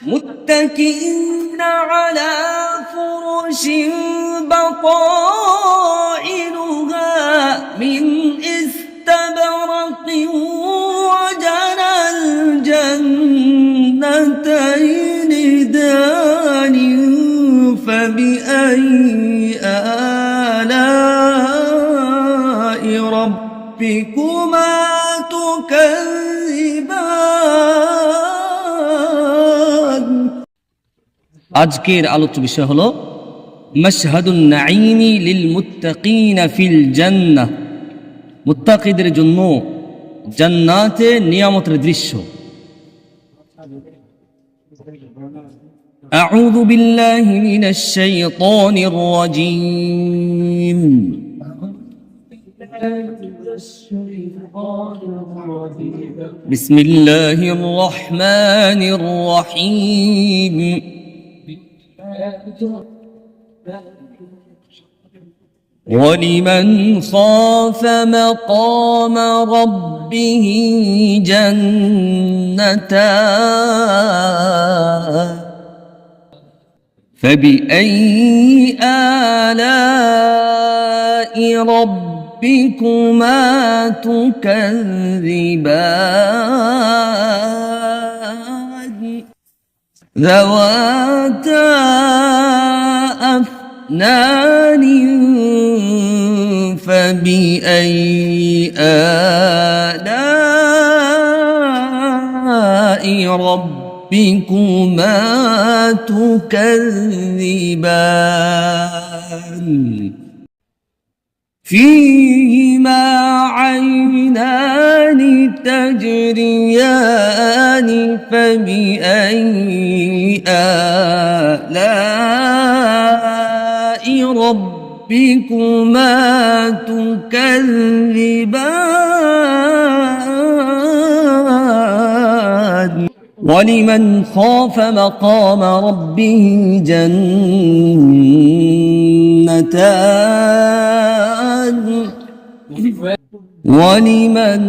متكئين على فرش بطائنها من استبرق وجنى الجنتين دان فبأي آلاء ربكما تكذبان আজকের আলোচ্য বিষয় হলো মাশহাদুন নাঈমি লিল মুত্তাকিনা ফিল জান্নাহ, মুত্তাকিদের জন্য জান্নাতে নিয়ামতের দৃশ্য। আউযু বিল্লাহি মিনাশ শাইতানির রাজীম। বিসমিল্লাহির রহমানির রহিম। ولمن خاف مقام ربه جنتان فبأي آلاء ربكما تكذبان ذواتا أفنان فبأي آلاء ربكما تكذبان فيهما عينان تجريان فبأي آلاء ربكما تكذبان ولمن خاف مقام ربه جنتان ولمن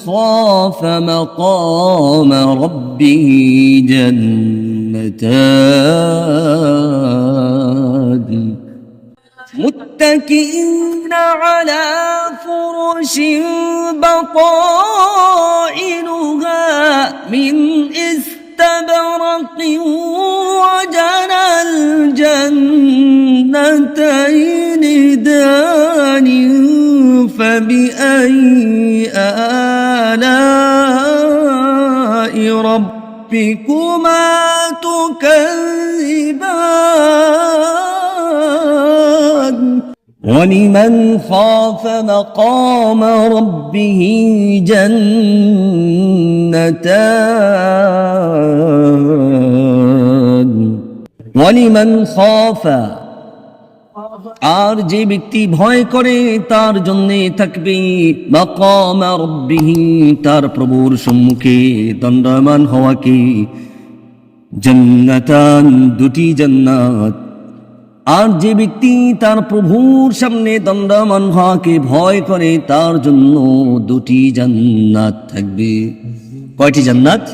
خاف مقام ربه جنتان متكئين على فرش بطائنها من استبرق وجنى الجنتين دان فبأي آلاء ربكما تكذبان ولمن خاف مقام ربه جنتان ولمن خاف আর যে ব্যক্তি ভয় করে তার জন্য থাকবে মাকাম রাব্বিহি, তার প্রভুর সম্মুখে দণ্ডায়মান হওয়াকে, জান্নাতান, দুটি জান্নাত। আর যে ব্যক্তি তার প্রভুর সামনে দণ্ডায়মান হওয়াকে ভয় করে তার জন্য দুটি জান্নাত থাকবে। কয়টি জান্নাত?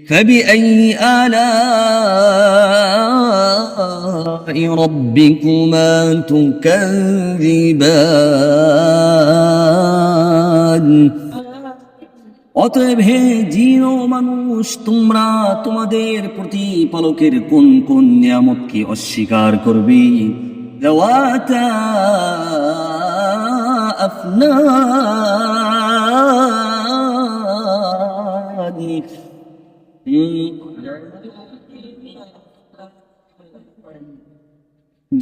فبأي آلاء ربكما تكذبان অতএব হে জিন ও মানুষ, তোমরা তোমাদের প্রতিপালকের কোন কোন নিয়ামতকে অস্বীকার করবে? যাওয়াতা আফনান,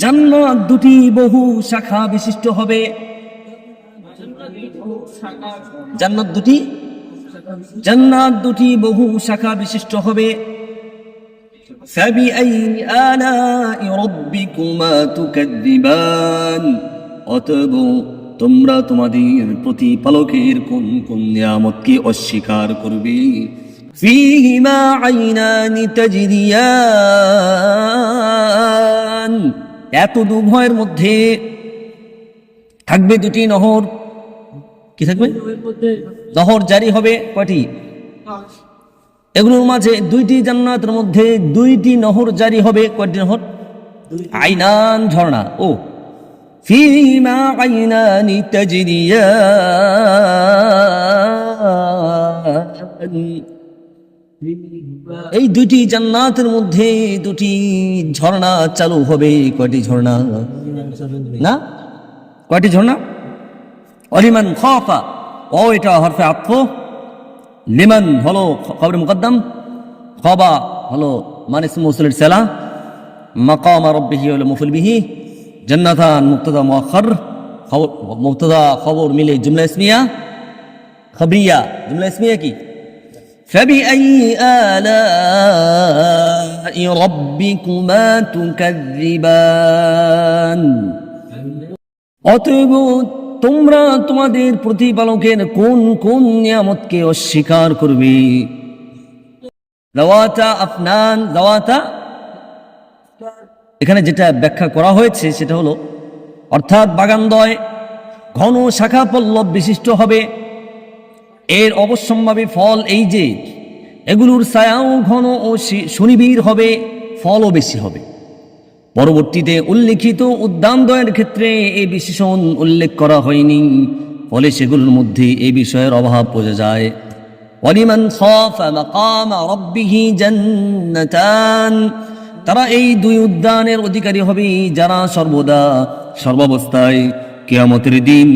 জান্নাত দুটি বহু শাখা বিশিষ্ট হবে। জান্নাত দুটি বহু শাখা বিশিষ্ট হবে। فبأي آلاء ربكما تكذبان, অতএব তোমরা তোমাদের প্রতিপালকের কোন কোন নিয়ামতকে অস্বীকার করবে? فيهما عينان تجريان, এত দুভয়ের মধ্যে থাকবে দুটি নহর। কি থাকবে? নহর জারি হবে কয়টি? এগুলোর মাঝে দুইটি জান্নাতের মধ্যে দুইটি নহর জারি হবে। কয়টি নহর? আইনান, ঝর্ণা। ও ফিমা আইনানি তাজরিয়ান, এই দুইটি জান্নাতের মধ্যে দুটি ঝর্ণা চালু হবে। কয়টি ঝর্ণা? না, কয়টি ঝর্ণা? অলিমান খাফা, ও এটা হরফে আতফ, লিমান হলো খবর মুকদ্দম, খাবা হলো মানে ইসমু মৌসুলের সেলা, মাকাম রাব্বিহি হলো মফুল বিহি, জান্নাতান মুবতাদা মুআখখার, খবর মুবতাদা খবর মিলে জুমলা ইসমিয়া খবরিয়া। জুমলা ইসমিয়া কি? فبأي آلاء ربكما تكذبان, অতএব তোমরা তোমাদের প্রতিপালকের কোন কোন নিয়ামতকে অস্বীকার করবে? যাওয়াতা আফনান, যাওয়াতা এখানে যেটা ব্যাখ্যা করা হয়েছে সেটা হলো অর্থাৎ বাগানদ্বয় ঘন শাখা পল্লব বিশিষ্ট হবে। এর অবশ্যম্ভাবী ফল এই যে এগুলোর ছায়াও ঘন ও সুনিবিড় হবে, ফলও বেশি হবে। পরবর্তীতে উল্লেখিত উদ্যানদ্বয়ের ক্ষেত্রে এই বিশেষণ উল্লেখ করা হয়নি, ফলে সেগুলোর মধ্যে এই বিষয়ের অভাব বোঝা যায়। ওয়ালিমান খাফা মাকাম রাব্বিহি জান্নাতান, তারা এই দুই উদ্যানের অধিকারী হবে যারা সর্বদা সর্বাবস্থায় কিয়ামতের দিন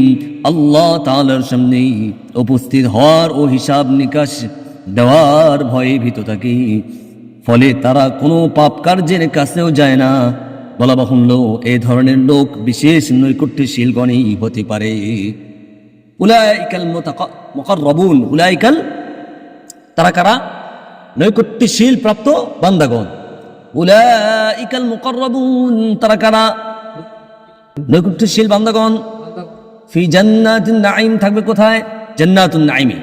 আল্লাহ তাআলার সামনে উপস্থিত হওয়ার ও হিসাব নিকাশ দেওয়ার ভয়ে ভীত থাকে। ফলে তারা কোনো পাপ কার্যের কাছেও যায় না। বলা বাহুল্য, এই ধরনের লোক বিশেষ নৈকট্যশীলগণই হতে পারে। উলাইকাল মুকাররাবুন, উলাইকাল তারা কারা? নৈকট্যশীল প্রাপ্ত বান্দাগণ। উলাইকাল মুকাররাবুন তারা কারা? নৈকট্যশীল বান্দাগণ। ফি জান্নাতিন নাঈম থাকবে কোথায়? জান্নাতুন নাঈমে।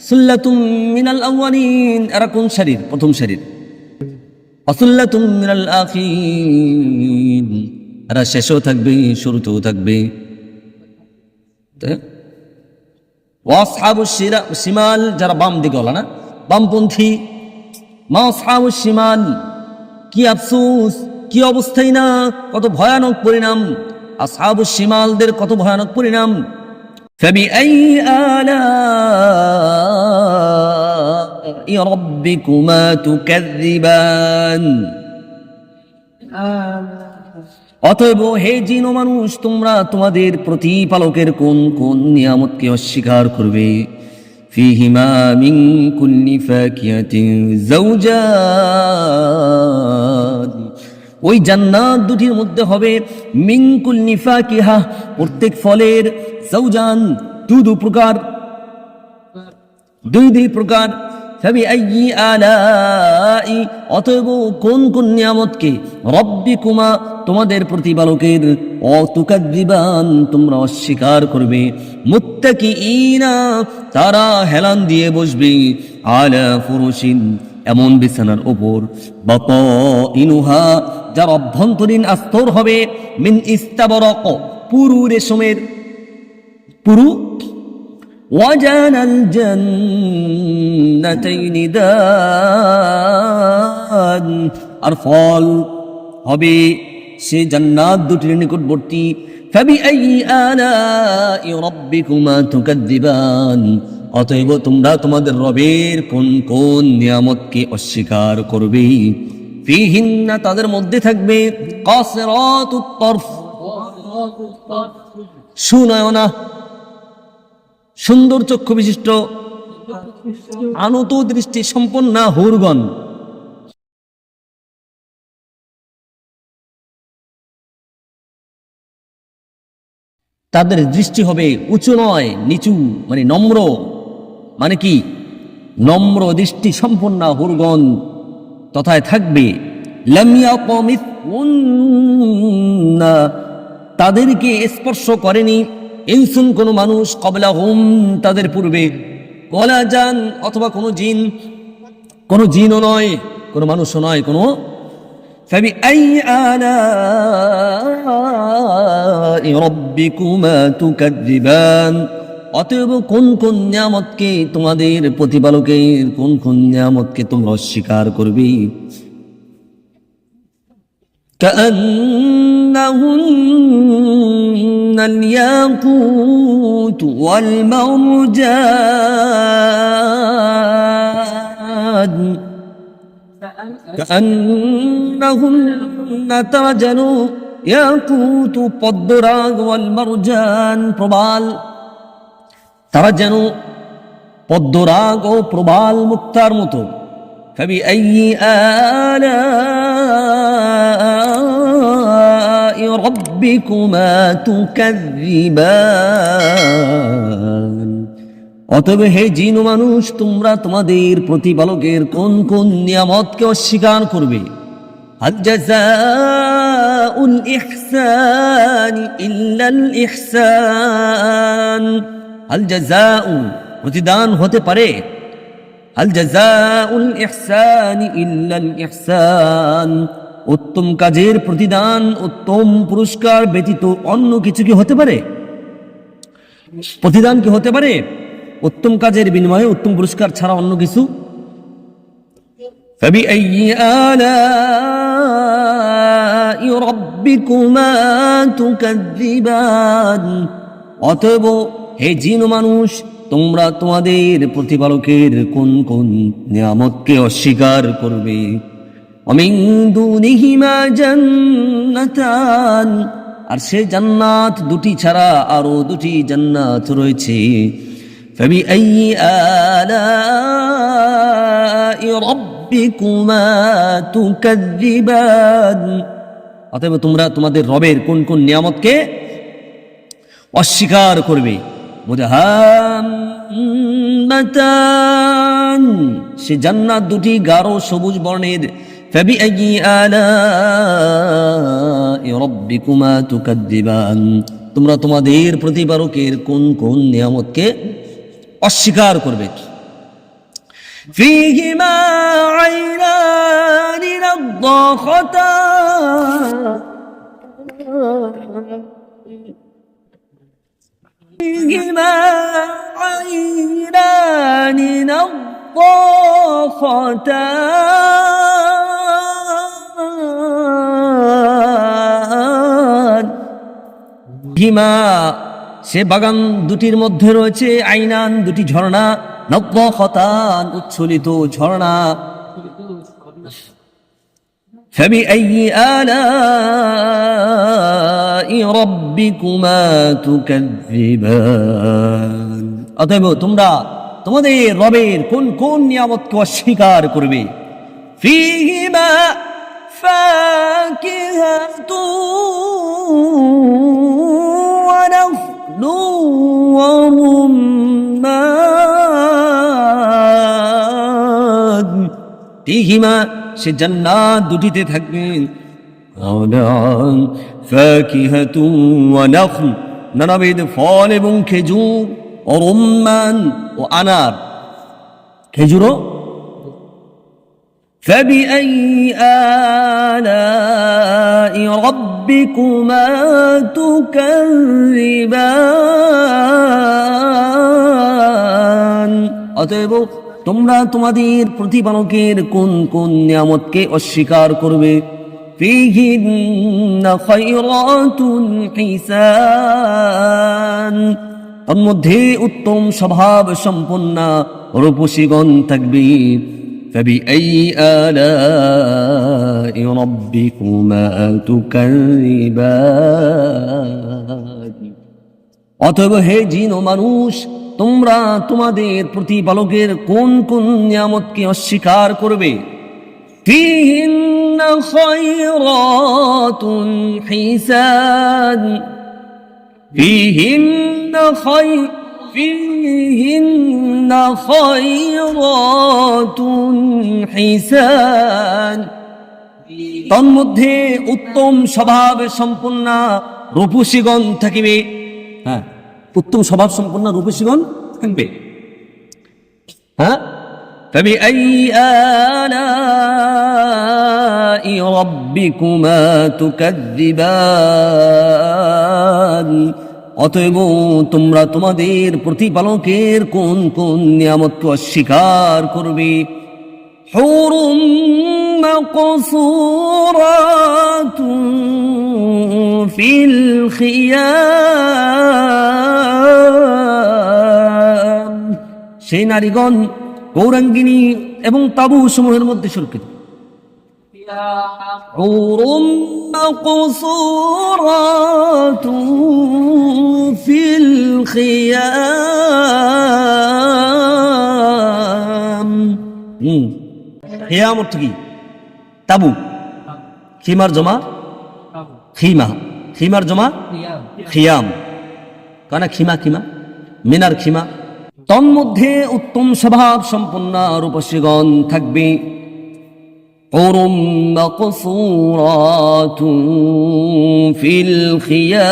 সুল্লাতুম মিনাল আউয়ালিন, এরা কোন শরীর? প্রথম শরীর। অসুল্লাতুম মিনাল আখিরিন, এরা শেষও থাকবে শুরুতেও থাকবে। ওয়াসহাবুশ শিমাল, যারা বাম দিকে হলো না, বামপন্থী। মা আসহাবুশ শিমাল, কি আফসোস, কি অবস্থাই না, কত ভয়ানক পরিণাম। আসহাবুশ শিমালদের কত ভয়ানক পরিণাম। ফাবিআই আলাই রাব্বিকুমা তুকাযযিবান, অতএব হে জিন ও মানুষ, তোমরা তোমাদের প্রতিপালকের কোন কোন নিয়ামতকে অস্বীকার করবে? ফিহিমা মিন কুল্লি ফাকিহাতিন যাওজান, ওই জান্নাত দুটির মধ্যে হবে মিন কুল্লি ফাকিহা, প্রত্যেক ফলের, যাওজান দুই প্রকার, দুই প্রকার। ফাবিআইয়ি আলাই, অতএব কোন কোন নিয়ামতকে, রব্বিকুমা তোমাদের প্রতিপালকের, অতুকাযযিবান তোমরা অস্বীকার করবে। মুত্তাকিইনা, তারা হেলান দিয়ে বসবে, আলা ফুরুশিন, এমন বিছানার উপর, বাতাইনুহা, যার অভ্যন্তরীণ আস্তর হবে, মিন ইস্তাবরাক, পুরু রেশমের, পুরু। ওয়াজানাল জান্নাতাইনি দান, আর ফল হবে সে জান্নাত দুটির নিকটবর্তী। ফাবিআইয়ি আলাই রাব্বিকুমা তুকাযযিবান, অতএব তোমরা তোমাদের রবের কোন কোন নিয়ামতকে অস্বীকার করবে? ফিহিন্না, তাদের মধ্যে থাকবে, কাসিরাতুত তরফ, সুনয়না, সুন্দর চক্ষু বিশিষ্ট, আনত দৃষ্টি সম্পন্ন হুরগণ। তাদের দৃষ্টি হবে উঁচু নয়, নিচু, মানে নম্র, মানে কি? নম্র দৃষ্টি সম্পন্ন হুরগণ তথায় থাকবে। লাম ইয়াতামিসহুন্না, তাদেরকে স্পর্শ করেনি, ইনসুন কোন মানুষ, ক্বাবলাহুম তাদের পূর্বে, ওয়ালা জান অথবা কোন জিন, কোন জিনও নয়, কোন মানুষও নয়, কোন। ফাবিআইয়ি আলাই রাব্বিকুমা তুকাযযিবান, অতএব কোন কোন নিয়ামতকে, তোমাদের প্রতিপালকের কোন কোন নিয়ামতকে তোমরা অস্বীকার করবে? كأنهن الياقوت والمرجان كأنهن ترجلوا ইয়াকুত পদ্মরাগ ওয়াল মারজান প্রবাল, তারা যেন পদ্মরাগ ও প্রবাল মুক্তার মতো। ফাবিআইয়ি আলাই রাব্বিকুমা তুকাযযিবান। অতএব হে জিন ও মানুষ, তোমরা তোমাদের প্রতিপালকের কোন কোন নিয়ামতকে অস্বীকার করবে? হাল জাযাউল ইহসান ইল্লাল ইহসান। হাল জাযাউ প্রতিদান হতে পারে, হাল জাযাউল ইহসান ইল্লাল ইহসান, উত্তম কাজের প্রতিদান, উত্তম পুরস্কার ব্যতীত অন্য কিছু কি হতে পারে? প্রতিদান কি হতে পারে উত্তম কাজের বিনিময়ে উত্তম পুরস্কার ছাড়া অন্য কিছু? فبأي آلاء ربكما تكذبان। অতএব হে জিন ও মানুষ, তোমরা তোমাদের প্রতিপালকের কোন কোন নিয়ামতকে অস্বীকার করবে? ومن دونهما جنتان। আর সে জান্নাত দুটি ছাড়া আরো দুটি জান্নাত রয়েছে। فبأي آلاء ربكما تكذبان। অতএব তোমরা তোমাদের রবের কোন কোন নিয়ামতকে অস্বীকার করবে? মুদাহাম্মাতান। সে জান্নাত দুটি গাঢ় সবুজ বর্ণের। ফাবিআইয়ি আলাই রাব্বিকুমা তুকাযযিবান। তোমরা তোমাদের প্রতিপালকের কোন কোন নিয়ামতকে অস্বীকার করবে? ফীহিমা আইনানি নাদ্দাখাতান। فيهما عينان نضاختان। ফীহিমা সে বাগান দুটির মধ্যে রয়েছে আইনান দুটি ঝর্ণা, নদ্দাখাতান উচ্ছলিত ঝর্ণা। فبأي آلاء ربكما تكذبان। অতএব তোমরা তোমাদের রবের কোন কোন নিয়ামতকে অস্বীকার করবে? فيهما فاكهة ونخل ورمان। فيهما সে জান্নাত দুটিতে থাকবে ফাকিহাতুন ওয়া নাখল, নানাবিধ ফল এবং খেজুর, ও রুম্মান ও আনার, খেজুরও। ফাবিআই আলাই রাব্বিকুমা তুকাযযিবান। অতএব তোমরা তোমাদের প্রতিপালকের কোন কোন নিয়ামতকে অস্বীকার করবে? ফীহিন্না খায়রাতুন হিসান। তন্মধ্যে উত্তম স্বভাব সম্পন্না রূপসীগণ থাকবে। ফাবিআইয়ি আলাই রাব্বিকুমা তুকাযযিবান। অতএব হে জিন ও মানুষ, তোমরা তোমাদের প্রতিপালকের কোন কোন নিয়ামতকে অস্বীকার করবে? ফীহিন্না খায়রাতুন হিসান। ফীহিন্না খায়রাতুন হিসান। তন্মধ্যে উত্তম স্বভাব সম্পন্না রূপসীগণ থাকিবে। হ্যাঁ, উত্তম স্বভাব সম্পন্ন রূপসীগণ থাকবে। হ্যাঁ, فبأي آلاء ربكما تكذبان। অতএব তোমরা তোমাদের প্রতিপালকের কোন কোন নিয়ামতকে অস্বীকার করবে। হুরুম মাকসুরাতুন ফিল খিয়াম, সেই নারীগণ গৌরাঙ্গিনী এবং তাবু সমূহের মধ্যে সুরক্ষিত। হুরুম মাকসুরাতুন ফিল খিয়াম। খিয়াম অর্থ কি? তাবু। খিমার জমা খিমা, খিমার জমা খিয়াম, কানা খিমা খিমা মিনার খিমা। তন্মধ্যে উত্তম স্বভাব সম্পন্ন রূপসীগণ থাকবে। হুরুম মাকসুরাতুন ফিল খিয়াম,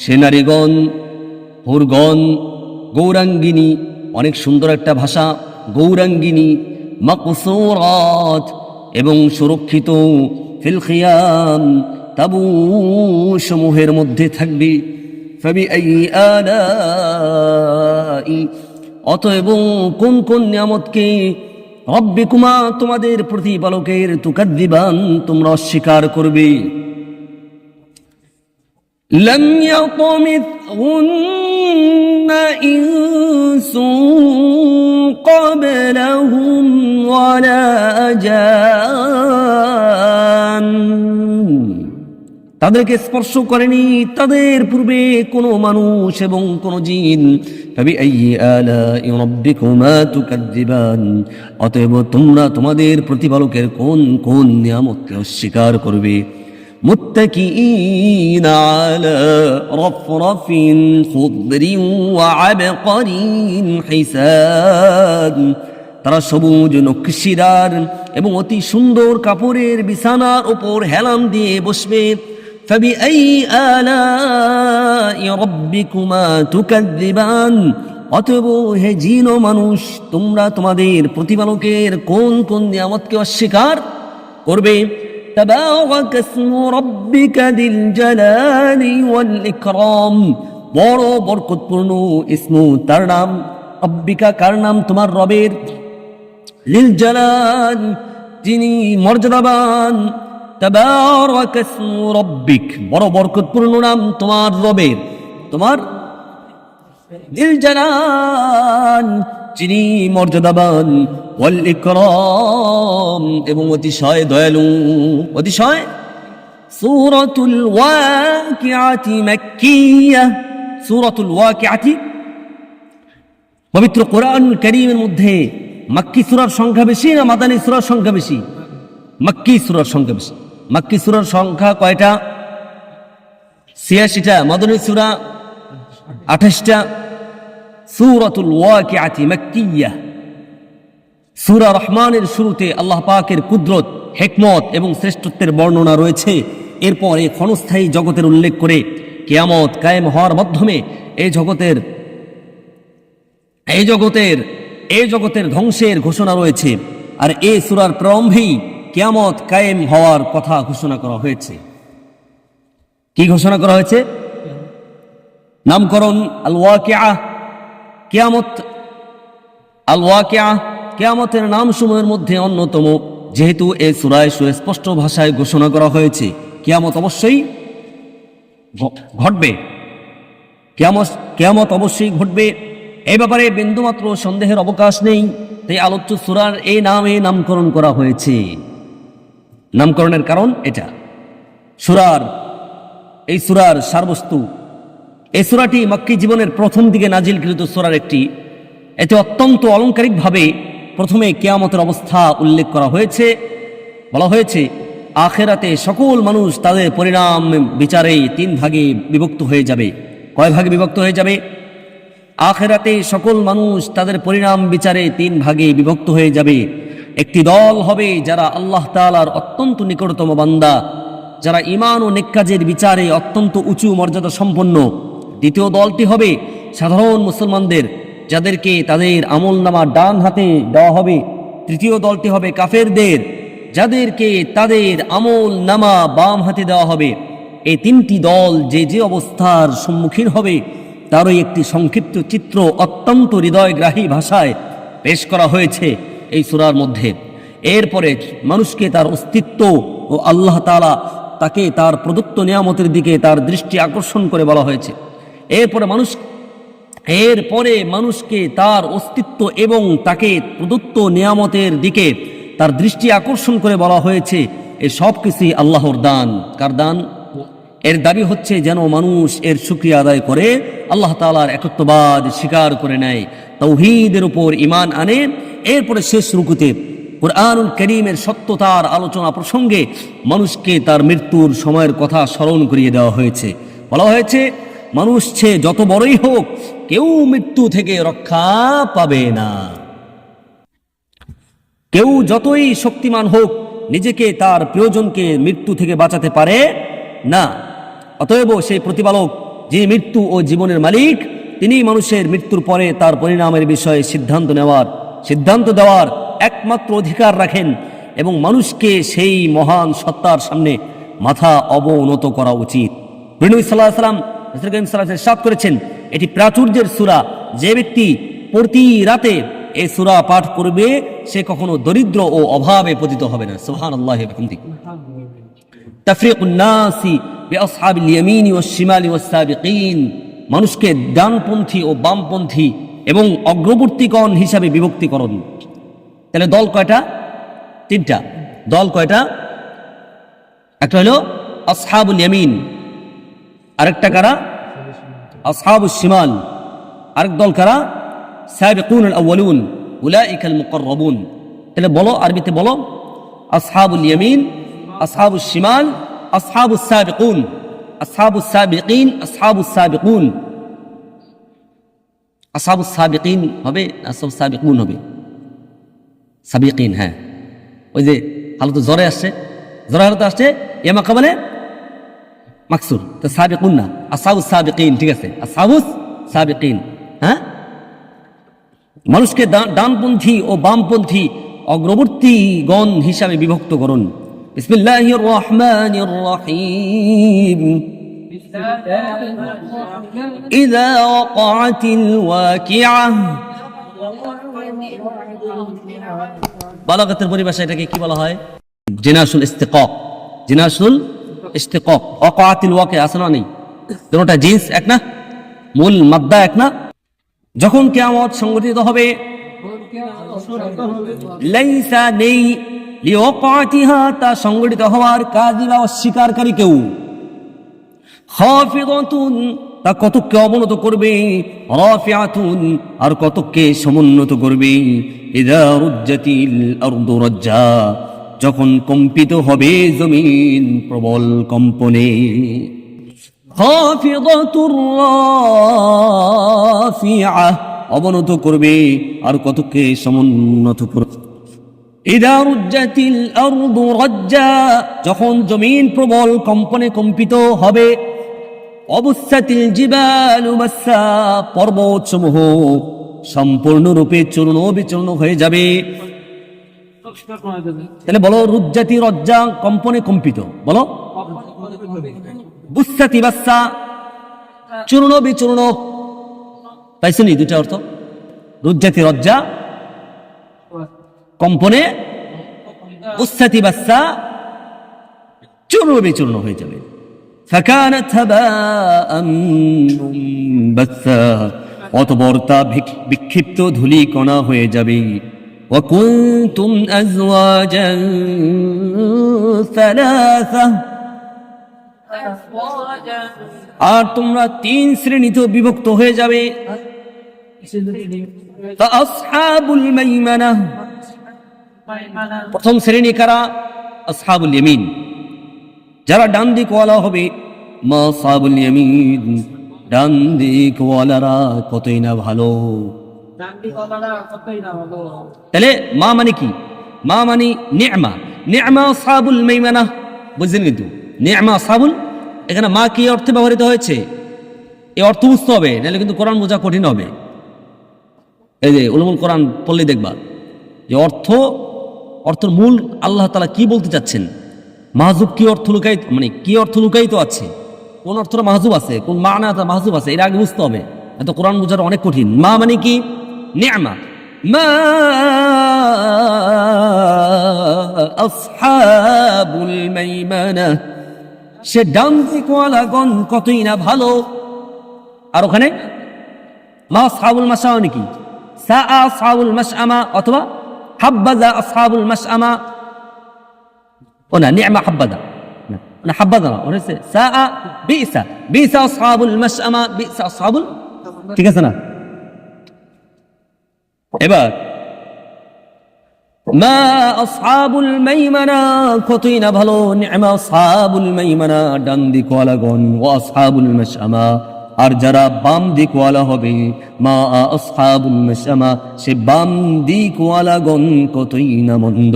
সে নারীগণ, হুরগণ, গৌরাঙ্গিনী, অনেক সুন্দর একটা ভাষা, গৌরাঙ্গিনী, মাকসুরাত এবং সুরক্ষিত, ফিল খিয়াম তাবু সমূহের মধ্যে থাকবে। ফাবিআইয়ি আলাই, অতএব কোন কোন নিয়ামতকে, রব্বিকুমা তোমাদের প্রতিপালকের, তুকাদ্দিবান তোমরা অস্বীকার করবে। لم يطمثهن إنس قبلهم ولا جان, তাদেরকে স্পর্শ করেনি তাদের পূর্বে কোনো মানুষ এবং কোনো জিন। ফাবিআইয়ি আলাই রাব্বিকুমা তুকাদ্দিবান, অতএব তোমরা তোমাদের প্রতিপালকের কোন কোন নিয়ামতকে অস্বীকার করবে। মুত্তাকিঈনা আলা রাফরাফিন খুদরিন ওয়া আবকারিন হিসান, তারা সবুজ নকশিদার এবং অতি সুন্দর কাপড়ের বিছানার উপর হেলান দিয়ে বসবে। ফাবিআইয়ি আলাই রাব্বিকুমা তুকাদ্দিবান, অতএব হে জিন ও মানুষ তোমরা তোমাদের প্রতিপালকের কোন কোন নিয়ামতকে অস্বীকার করবে। তাবারাকা ইসমু রাব্বিকা যিল জালালি ওয়াল ইকরাম, বড় বরকতপূর্ণ ইসমু তার নাম, রব্বিকা কার নাম? তোমার রবের, যিল জালাল যিনি মর্যাদাবান, তাবারাকা ইসমু রাব্বিক বড় বরকতপূর্ণ নাম তোমার রবের, তোমার যিল জালাল যিনি মর্যাদাবান, ওয়াল ইকরাম এবং অতিশয় দয়ালু, অতিশয়। সূরাতুল ওয়াকিআতি মাক্কিয়াহ, সূরাতুল ওয়াকিআতি পবিত্র কোরআন কারীমের মধ্যে মাক্কি সূরার সংখ্যা বেশি না মাদানী সূরার সংখ্যা বেশি? মাক্কি সূরার সংখ্যা বেশি। মাক্কি সূরার সংখ্যা কয়টা? ৮৬টা। মাদানী সূরা ২৮টা। সূরাতুল ওয়াকিআতি মাক্কিয়াহ। সূরা রহমানের শুরুতে আল্লাহ পাকের কুদরত, হিকমত এবং শ্রেষ্ঠত্বের বর্ণনা রয়েছে। এরপরে ক্ষণস্থায়ী জগতের উল্লেখ করে কিয়ামত কায়েম হওয়ার মাধ্যমে এই জগতের ধ্বংসের ঘোষণা রয়েছে। আর এই সূরার প্রারম্ভেই কিয়ামত কায়েম হওয়ার কথা ঘোষণা করা হয়েছে। কি ঘোষণা করা হয়েছে? নামকরণ আল ওয়াকিআহ, কিয়ামত। আল ওয়াকিআহ কিয়ামতের নামসমূহের মধ্যে অন্যতম, যেহেতু এই সূরায় সুস্পষ্ট ভাষায় ঘোষণা করা হয়েছে কিয়ামত অবশ্যই ঘটবে, কিয়ামত অবশ্যই ঘটবে। এই ব্যাপারে বিন্দুমাত্র সন্দেহের অবকাশ নেই। তাই আলোচ্য সূরার এই নামে নামকরণ করা হয়েছে। নামকরণের কারণ এটা। এই সূরার সারবস্তু, এই সূরাটি মক্কি জীবনের প্রথম দিকে নাজিলকৃত সূরার একটি। এতে অত্যন্ত অলংকারিকভাবে প্রথমে কিয়ামতের অবস্থা উল্লেখ করা হয়েছে। বলা হয়েছে আখিরাতে সকল মানুষ তাদের পরিণাম বিচারে ৩ ভাগে বিভক্ত হয়ে যাবে। কয় ভাগে বিভক্ত হয়ে যাবে? আখিরাতে সকল মানুষ তাদের পরিণাম বিচারে ৩ ভাগে বিভক্ত হয়ে যাবে। একটি দল হবে যারা আল্লাহ তাআলার অত্যন্ত নিকটতম বান্দা, যারা ঈমান ও নেক কাজের বিচারে অত্যন্ত উঁচু মর্যাদা সম্পন্ন। দ্বিতীয় দলটি হবে সাধারণ মুসলমানদের, যাদেরকে তাদের আমলনামা ডান হাতে দেওয়া হবে। তৃতীয় দলটি হবে কাফেরদের, যাদেরকে তাদের আমলনামা বাম হাতে দেওয়া হবে। এই তিনটি দল যে যে অবস্থার সম্মুখীন হবে তারই একটি সংক্ষিপ্ত চিত্র অত্যন্ত হৃদয়গ্রাহী ভাষায় পেশ করা হয়েছে এই সূরার মধ্যে। এরপরে মানুষকে তার অস্তিত্ব ও আল্লাহ তাআলা তাকে তার প্রদত্ত নিয়ামতের দিকে তার দৃষ্টি আকর্ষণ করে বলা হয়েছে। এরপরে মানুষকে তার অস্তিত্ব এবং তাকে প্রদত্ত নিয়ামতের দিকে তার দৃষ্টি আকর্ষণ করে বলা হয়েছে এই সব কিছুই আল্লাহর দান। কার দান? এর দাবি হচ্ছে যেন মানুষ এর শুকরিয়া আদায় করে, আল্লাহ তাআলার একত্ববাদ স্বীকার করে নেয়, তাওহীদের উপর ঈমান আনে। এরপরে শেষ রুকুতে কুরআনুল কারীমের সত্যতার আলোচনা প্রসঙ্গে মানুষকে তার মৃত্যুর সময়ের কথা স্মরণ করিয়ে দেওয়া হয়েছে। বলা হয়েছে মানুষ সে যত বড়ই হোক কেউ মৃত্যু থেকে রক্ষা পাবে না। কেউ যতই শক্তিমান হোক নিজেকে তার প্রিয়জনকে মৃত্যু থেকে বাঁচাতে পারে না। অতএব সেই প্রতিপালক যে মৃত্যু ও জীবনের মালিক, তিনি মানুষের মৃত্যুর পরে তার পরিণামের বিষয়ে সিদ্ধান্ত দেওয়ার একমাত্র অধিকার রাখেন এবং মানুষকে সেই মহান সত্তার সামনে মাথা অবনত করা উচিত। নবী সাল্লাল্লাহু আলাইহি ওয়াসাল্লাম রাসূল করিম সাল্লাল্লাহু আলাইহি ওয়াসাল্লাম ইরশাদ করেছেন, এটি প্রাচুর্যের সূরা, যে ব্যক্তি প্রতি রাতে এই সূরা পাঠ করবে সে কখনো দরিদ্র ও অভাবে পতিত হবে না। সুবহানাল্লাহি ওয়া বিহামদিহি। তাফরিকুন নাসি বিআসহাবিল ইয়ামিনি ওয়াশ শিমালি ওয়াস সাবিকিন, মানুষকে ডানপন্থী ও বামপন্থী এবং অগ্রবর্তীগণ হিসাবে বিভক্তিকরণ। তাহলে দল কয়টা? তিনটা। দল কয়টা? একটা হলো আসহাবুল ইয়ামিন, আরেকটা কারা? আসহাবুশ শিমাল, আরেক দল কারা? সাবিকুনুল আউয়ালুন উলাইকাল মুকাররাবুন। তাহলে বলো, আরবিতে বলো, আসহাবুল ইয়ামিন, আসহাবুশ শিমাল, আসহাবুস সাবিকুন, আসহাবুস সাবিকিন, আসহাবুস সাবিকুন। আসহাবুস সাবিকিন হবে, আসহাবুস সাবিকুন হবে? সাবিকিন, হ্যাঁ। ওই যে হালতো জ্বরে আসছে, জ্বরে হালতো আসছে ইয়ামা কামালে মাকসুর, তো সাবিকুন না, আসহাবুস সাবিকিন, ঠিক আছে, আসহাবুস সাবিকিন। হ্যাঁ, মানুষকে ডানপন্থী ও বামপন্থী অগ্রবর্তীগণ হিসাবে বিভক্ত করুন। বিসমিল্লাহির রহমানির রহিম। ইযা ওয়াকাতিল ওয়াকিআহ। বালাগাতের পরিভাষায় এটাকে কি বলা হয়? জিনাসুল ইস্তিকাক। জিনাসুল ইস্তিকাক। ওয়াকাতিল ওয়াকিআহ আছে না? নেই? দুটোটা জিন্স এক না, মূল মাদ্দা এক না। যখন কিয়ামত সংঘটিত হবে, লাইসা নেই, লিওয়াকাতিহা তা সংঘটিত হওয়ার কাজী বা অস্বীকারী কেউ। খাফিদাতুন তা কতককে অবনত করবে, রাফিআতুন আর কতককে সমুন্নত করবে। ইযা রুজ্জাতিল আরদু রাজ্জা যখন কম্পিত হবে জমিন প্রবল কম্পনে। খাফিদাতুর রাফিআহ অবনত করবে আর কতকে সমুন্নত করবে। ইযা রুজ্জাতিল আরদু রাজ্জা যখন জমিন প্রবল কম্পনে কম্পিত হবে। অবুসাতিল জিবালু মাসসা পর্বতসমূহ সম্পূর্ণরূপে চূর্ণ বিচূর্ণ হয়ে যাবে। তাহলে বলো, রুজ্জাতি রজ্জা কম্পনে কম্পিত, বলো। বুসাতি বাসসা চূর্ণ বিচূর্ণ। পাইছো নি দুটা অর্থ? রুজ্জাতি রজ্জা কম্পনে, বুসাতি বাসসা চূর্ণ বিচূর্ণ হয়ে যাবে। ফাকানাত হাবাআন মুনবাসসা অতঃপর তা বিক্ষিপ্ত ধূলিকণা হয়ে যাবে। ওয়া কুনতুম আজওয়াজান সালাসা আর তোমরা তিন শ্রেণীতে বিভক্ত হয়ে যাবে। আসহাবুল মাইমানা প্রথম শ্রেণী কারা? আসহাবুল ইয়ামিন, যারা ডান দিক ওয়ালা হবে। মা আসহাবুল ইয়ামিন ডান দিক ওয়ালারা কতই না ভালো। তাহলে মা মানে কি? মা মানে নি'মা। নি'মা আসহাবুল মাইমানা, বুঝলেন? কিন্তু নি'মা আসহাবুল, এখানে মা কি অর্থে ব্যবহৃত হয়েছে এই অর্থ বুঝতে হবে, নাহলে কিন্তু কোরআন বোঝা কঠিন হবে। এই যে উলুমুল কোরআন পড়লে দেখবা যে অর্থের মূল আল্লাহ তাআলা কি বলতে চাচ্ছেন, মাহজুব কি অর্থ লুকায়িত, মানে কি অর্থ লুকায়িত আছে। কোন অর্থটা মাহজুব আছে, কোন মানাটা মাহজুব আছে, এর আগে বুঝতে হবে। এত কোরআন বোঝার অনেক কঠিন। মা মানে কি? নি'মা। মা আসহাবুল মাইমানা, সে ডান দিকওয়ালাগণ কতই না ভালো। আর ওখানে মা আসহাবুল মাশআমা কি? সা আসহাবুল মাশআমা অথবা হাব্বাযা আসহাবুল মাশআমা। ও না, নি'মা হাব্বাযা না, হাব্বাযা না, ওটা সা বিসা, বিসা আসহাবুল মাশআমা, বিসা আসহাবুল, ঠিক আছে না? এবার মা আসহাবুল মাইমানা, কতই না ভালো। নি'মা আসহাবুল মাইমানা, ডান দিকওয়ালাগণ। ওয়া আসহাবুল মাশআমা, আর যারা বাম দিকওয়ালা হবে। মা আসহাবুল মাশআমা, সে বাম দিকওয়ালাগণ কতই না মন্দ।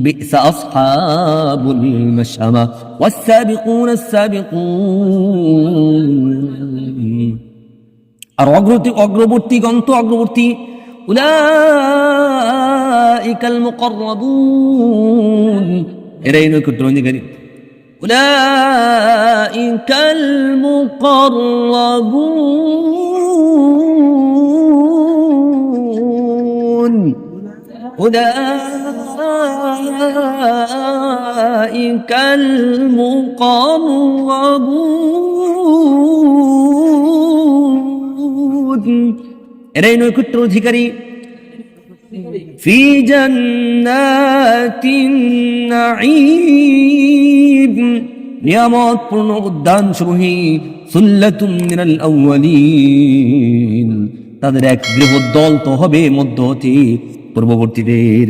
বি'সা আসহাবুল মাশআমা ওয়াস-সাবিকুন আস-সাবিকুন। আর অগ্রবর্তীগণ তো অগ্রবর্তী। উলাইকাল মুকাররাবুন, এরাই নৈকট্যের অধিকারী। উলাইকাল মুকাররাবুন, উলাইকাল মুকাররাবুন, এরাই নৈকট্যের অধিকারী। ফি জান্নাতিন নাঈম, নিয়ামতপূর্ণ উদ্যান সমূহে। সুল্লাতুম মিনাল আউয়ালিন, তাদের এক বৃহৎ দল তো হবে মধ্য হতে পূর্ববর্তীদের।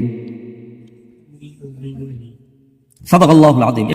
সাদাকাল্লাহুল আযীম।